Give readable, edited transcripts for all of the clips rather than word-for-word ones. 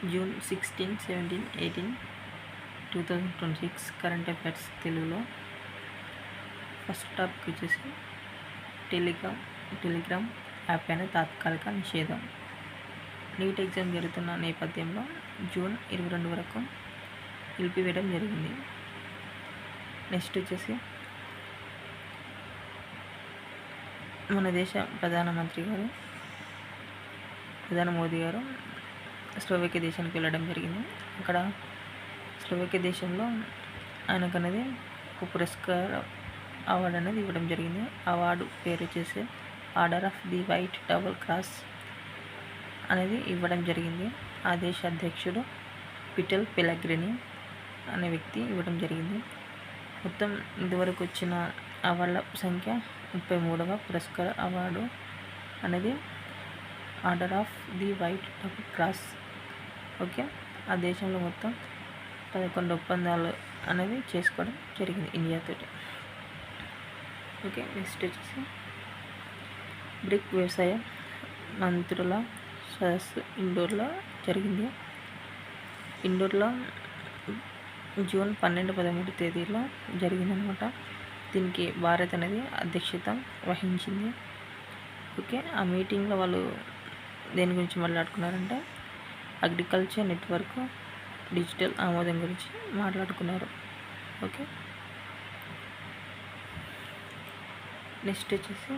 June 16, 17, 18, 2026 current affairs తెలుగులో first topic వచ్చేసి Telegram app పైన తాత్కాలిక నిషేధం. నీట్ ఎగ్జామ్ జరుగుతున్న నేపథ్యంలో జూన్ 22 వరకు నిలిపివేయడం జరిగింది. నెక్స్ట్ వచ్చేసి మన దేశ ప్రధాని మోదీ గారు స్లోవేకియా దేశానికి వెళ్ళడం జరిగింది. అక్కడ స్లోవేకియా దేశంలో ఆయనకు అనేది ఒక పురస్కార అవార్డు అనేది ఇవ్వడం జరిగింది. అవార్డు పేరు వచ్చేసి order of the white double cross అనేది ఇవ్వడం జరిగింది. ఆ దేశ అధ్యక్షుడు పీటర్ పెలగ్రిని అనే వ్యక్తి ఇవ్వడం జరిగింది. మొత్తం ఇంతవరకు వచ్చిన అవార్డుల సంఖ్య 33వ పురస్కార అవార్డు అనేది order of the white double cross. Okay, ఆ దేశంలో మొత్తం 11 ఒప్పందాలు అనేది చేసుకోవడం జరిగింది ఇండియాతో. ఓకే, నెక్స్ట్ వచ్చేసి బ్రిక్ వ్యవసాయ మంత్రుల సదస్సు ఇండోర్లో జరిగింది. ఇండోర్లో జూన్ 12-13 తేదీలో జరిగిందనమాట. దీనికి భారత్ అనేది అధ్యక్షత వహించింది. ఓకే, ఆ మీటింగ్లో వాళ్ళు దేని గురించి మాట్లాడుకున్నారంటే అగ్రికల్చర్ నెట్వర్క్ డిజిటల్ ఆమోదం గురించి మాట్లాడుకున్నారు. ఓకే, నెక్స్ట్ వచ్చేసి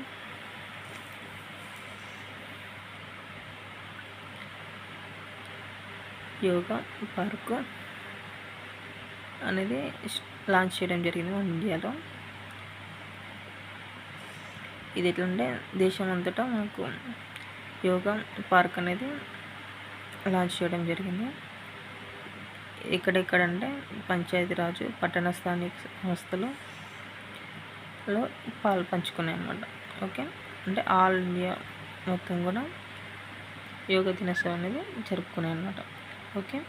యోగా పార్క్ అనేది లాంచ్ చేయడం జరిగింది మన ఇండియాలో. ఇది ఎట్లంటే దేశం అంతటా మనకు యోగా పార్క్ అనేది లాంచ్ చేయడం జరిగింది. ఎక్కడెక్కడంటే పంచాయతీరాజు పట్టణ స్థానిక సంస్థలలో పాలు పంచుకున్నాయి అన్నమాట. ఓకే, అంటే ఆల్ ఇండియా మొత్తం కూడా యోగా దినోత్సవం అనేది జరుపుకున్నాయి అన్నమాట. ఓకే.